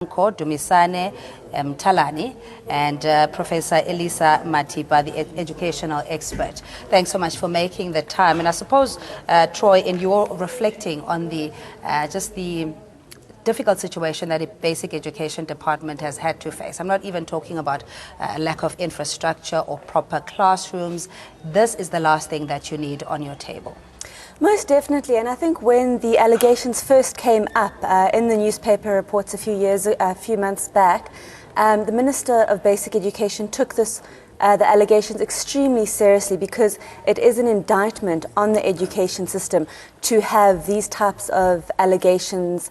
Dumisane Talani and Professor Elisa Matipa, the educational expert. Thanks so much for making the time. And I suppose, Troy, in your reflecting on the just the difficult situation that the basic education department has had to face. I'm not even talking about lack of infrastructure or proper classrooms. This is the last thing that you need on your table. Most definitely, and I think when the allegations first came up in the newspaper reports a few months back, the Minister of Basic Education took the allegations extremely seriously, because it is an indictment on the education system to have these types of allegations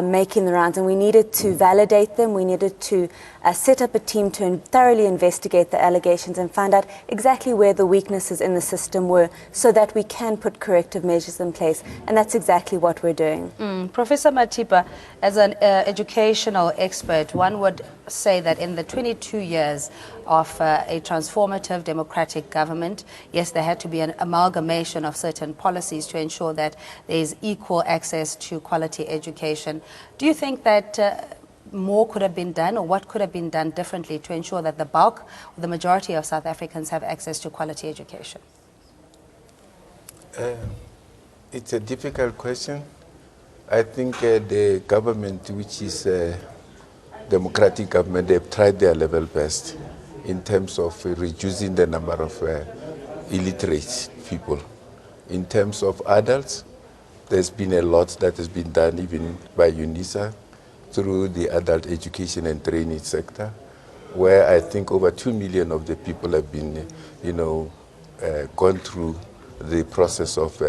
making the rounds, and we needed to validate them. We needed to set up a team to thoroughly investigate the allegations and find out exactly where the weaknesses in the system were, so that we can put corrective measures in place, and that's exactly what we're doing. Professor Matipa, as an educational expert, one would say that in the 22 years of a transformative democratic government, yes, there had to be an amalgamation of certain policies to ensure that there is equal access to quality education. Do you think that more could have been done, or what could have been done differently to ensure that the bulk, or the majority of South Africans have access to quality education? It's a difficult question. I think the government, which is a democratic government, they've tried their level best in terms of reducing the number of illiterate people. In terms of adults, there's been a lot that has been done even by UNISA through the adult education and training sector, where I think over 2 million of the people have been, gone through the process of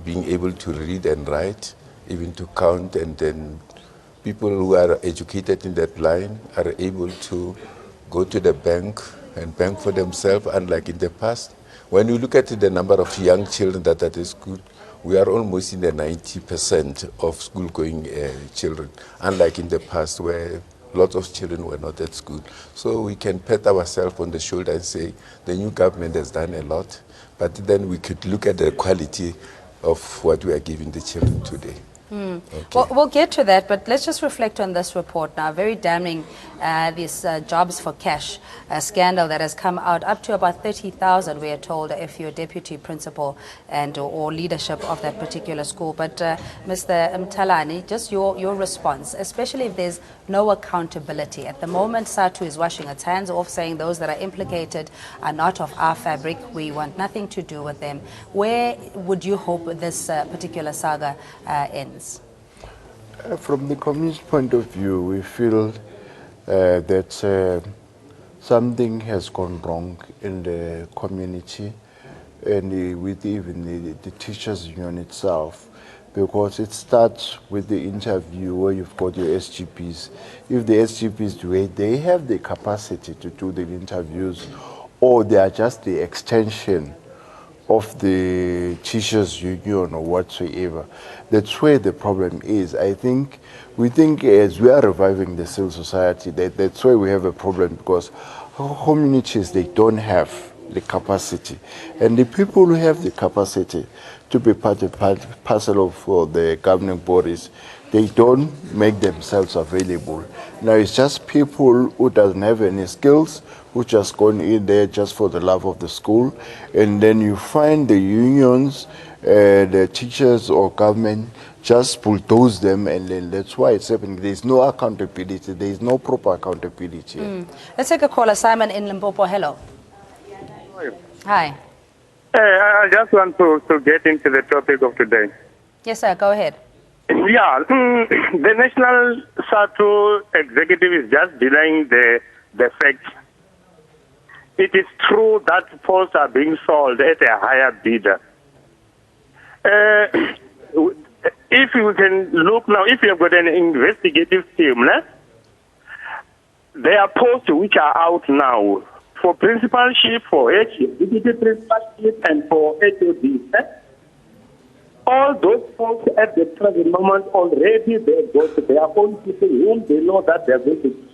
being able to read and write, even to count, and then people who are educated in that line are able to go to the bank and bank for themselves, unlike in the past. When you look at the number of young children that are at school, we are almost in the 90% of school-going children, unlike in the past where lots of children were not at school. So we can pat ourselves on the shoulder and say the new government has done a lot, but then we could look at the quality of what we are giving the children today. Okay. Well, we'll get to that, but let's just reflect on this report now. Very damning, this jobs for cash scandal that has come out, up to about 30,000, we are told, if you're deputy principal and or leadership of that particular school. But Mr. Mtalani, just your response, especially if there's no accountability. At the moment, SATU is washing its hands off, saying those that are implicated are not of our fabric. We want nothing to do with them. Where would you hope this particular saga ends? From the communist point of view, we feel that something has gone wrong in the community, and with even the teachers' union itself, because it starts with the interview where you've got your SGPs. If the SGPs do it, they have the capacity to do the interviews, or they are just the extension of the teachers' union or whatsoever. That's where the problem is. We think as we are reviving the civil society, that's why we have a problem, because communities, they don't have the capacity. And the people who have the capacity to be parcel of the governing bodies, they don't make themselves available. Now it's just people who doesn't have any skills, who just gone in there just for the love of the school, and then you find the unions, the teachers or government just bulldoze them, and then that's why it's happening. There's no accountability. There's no proper accountability. Let's take a caller. Simon in Limpopo. Hello. Hi. I just want to get into the topic of today. Yes, sir. Go ahead. Yeah, the National SATU executive is just denying the facts. It is true that posts are being sold at a higher bidder. If you can look now, if you have got an investigative team, there are posts which are out now for principalship, for deputy principalship, and for HOD. All those folks at the present moment already they've got their own people whom they know that they're going to.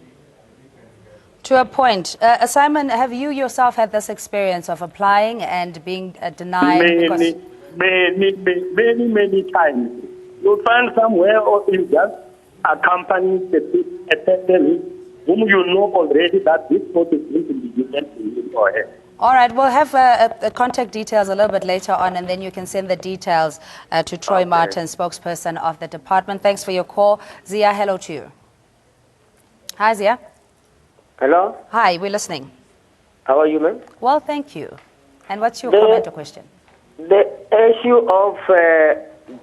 To a point. Simon, have you yourself had this experience of applying and being denied? Many times. You'll find somewhere or in just accompany a person whom you know already that this vote is going to be given to him or her. All right, we'll have contact details a little bit later on, and then you can send the details to Troy Okay. Martin, spokesperson of the department. Thanks for your call. Zia, hello to you. Hi, Zia. Hello, Hi, we're listening. how are you, ma'am? Well, thank you. And what's your comment or question? The issue of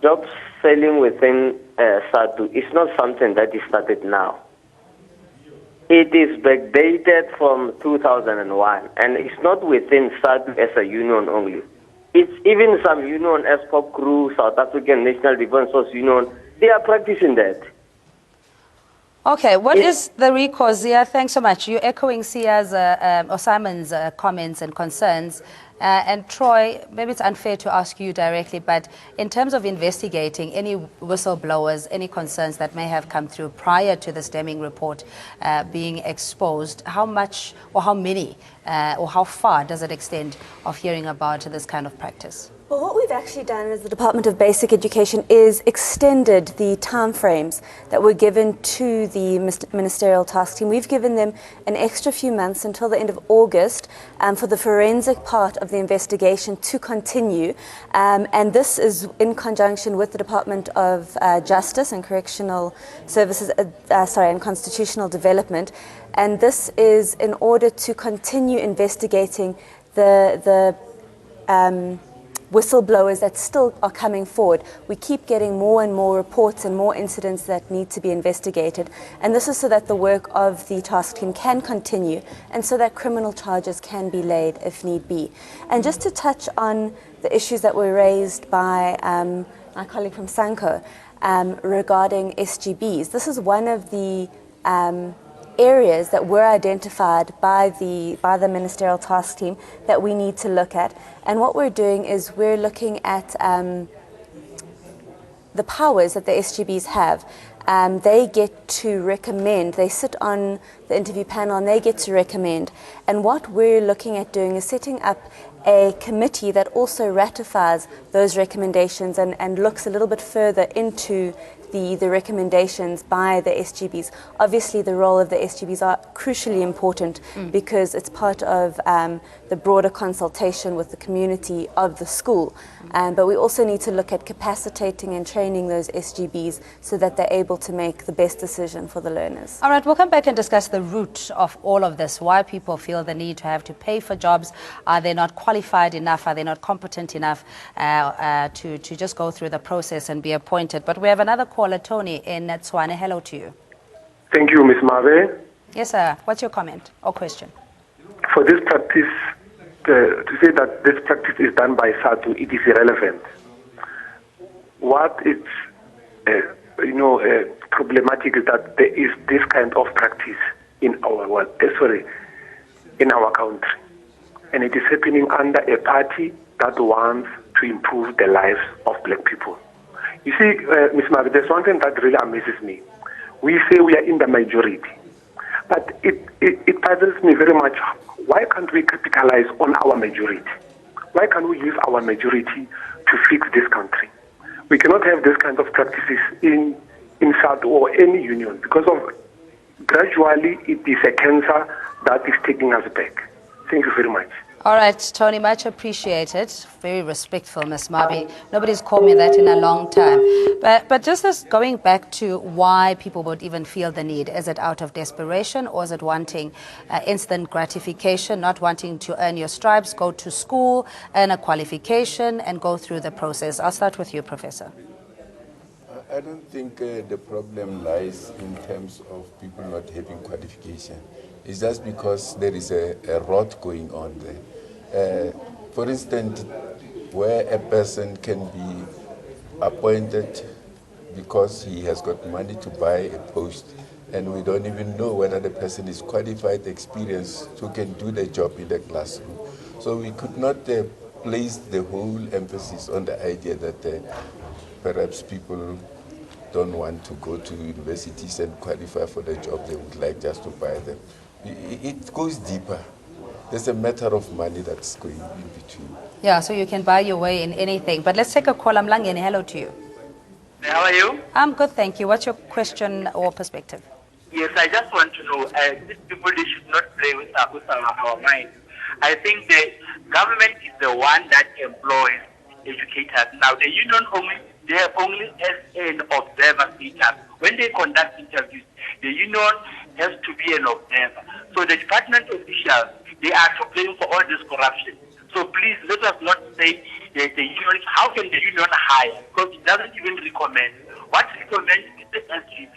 jobs selling within SADU is not something that is started now. It is backdated from 2001, and it's not within SADU as a union only. It's even some union, ESCOP crew, South African National Defence Force Union, they are practicing that. Okay, what is the recourse, Zia? Thanks so much. You're echoing Sia's or Simon's comments and concerns. And Troy, maybe it's unfair to ask you directly, but in terms of investigating any whistleblowers, any concerns that may have come through prior to this Deming report being exposed, how much or how many or how far does it extend of hearing about this kind of practice? Well, what we've actually done as the Department of Basic Education is extended the timeframes that were given to the ministerial task team. We've given them an extra few months until the end of August for the forensic part of the investigation to continue. And this is in conjunction with the Department of Justice and Correctional Services, and Constitutional Development. And this is in order to continue investigating the whistleblowers that still are coming forward. We keep getting more and more reports and more incidents that need to be investigated. And this is so that the work of the task team can continue and so that criminal charges can be laid if need be. And just to touch on the issues that were raised by my colleague from Sanko regarding SGBs, this is one of the areas that were identified by the ministerial task team that we need to look at. And what we're doing is we're looking at the powers that the SGBs have. They get to recommend, they sit on the interview panel and they get to recommend. And what we're looking at doing is setting up a committee that also ratifies those recommendations and looks a little bit further into the recommendations by the SGBs. Obviously, the role of the SGBs are crucially important because it's part of the broader consultation with the community of the school. But we also need to look at capacitating and training those SGBs so that they're able to make the best decision for the learners. All right, we'll come back and discuss the root of all of this, why people feel the need to have to pay for jobs. Are they not qualified enough? Are they not competent enough to just go through the process and be appointed? But we have another caller, Tony, in Tswane. Hello to you. Thank you, Ms. Marve. Yes, sir. What's your comment or question? For this practice, to say that this practice is done by SADU, it is irrelevant. What is, problematic is that there is this kind of practice in our world, in our country, and it is happening under a party that wants to improve the lives of black people. You see, Ms. Margaret, there's one thing that really amazes me. We say we are in the majority, but it puzzles me very much. Why can't we capitalize on our majority? Why can't we use our majority to fix this country? We cannot have this kind of practices in SADU or any union because of gradually it is a cancer that is taking us back. Thank you very much. All right, Tony, much appreciated. Very respectful, Ms. Marby. Nobody's called me that in a long time. But just as going back to why people would even feel the need, is it out of desperation or is it wanting instant gratification, not wanting to earn your stripes, go to school, earn a qualification and go through the process? I'll start with you, Professor. I don't think the problem lies in terms of people not having qualification. It's just because there is a rot going on there. For instance, where a person can be appointed because he has got money to buy a post, and we don't even know whether the person is qualified, experienced, who can do the job in the classroom. So we could not place the whole emphasis on the idea that perhaps people don't want to go to universities and qualify for the job they would like just to buy them. It goes deeper. There's a matter of money that's going in between. Yeah, so you can buy your way in anything. But let's take a call. Mlangeni, hello to you. How are you? I'm good, thank you. What's your question or perspective? Yes, I just want to know, these people, they should not play with our mind. I think the government is the one that employs educators. Now, the union they are only as an observer status. When they conduct interviews, the union has to be an observer. So the department officials, they are to blame for all this corruption. So please, let us not say the union, how can the union hire? Because it doesn't even recommend. What recommends is the SGP.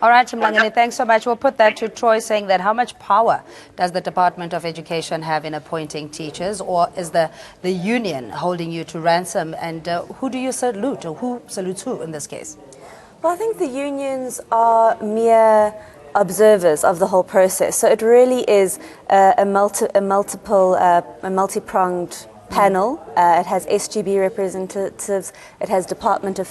All right, Mlangeni, thanks so much. We'll put that to Troy, saying that how much power does the Department of Education have in appointing teachers, or is the union holding you to ransom? And who do you salute, or who salutes who in this case? Well, I think the unions are mere observers of the whole process. So it really is a multi-pronged panel. It has SGB representatives, it has Department of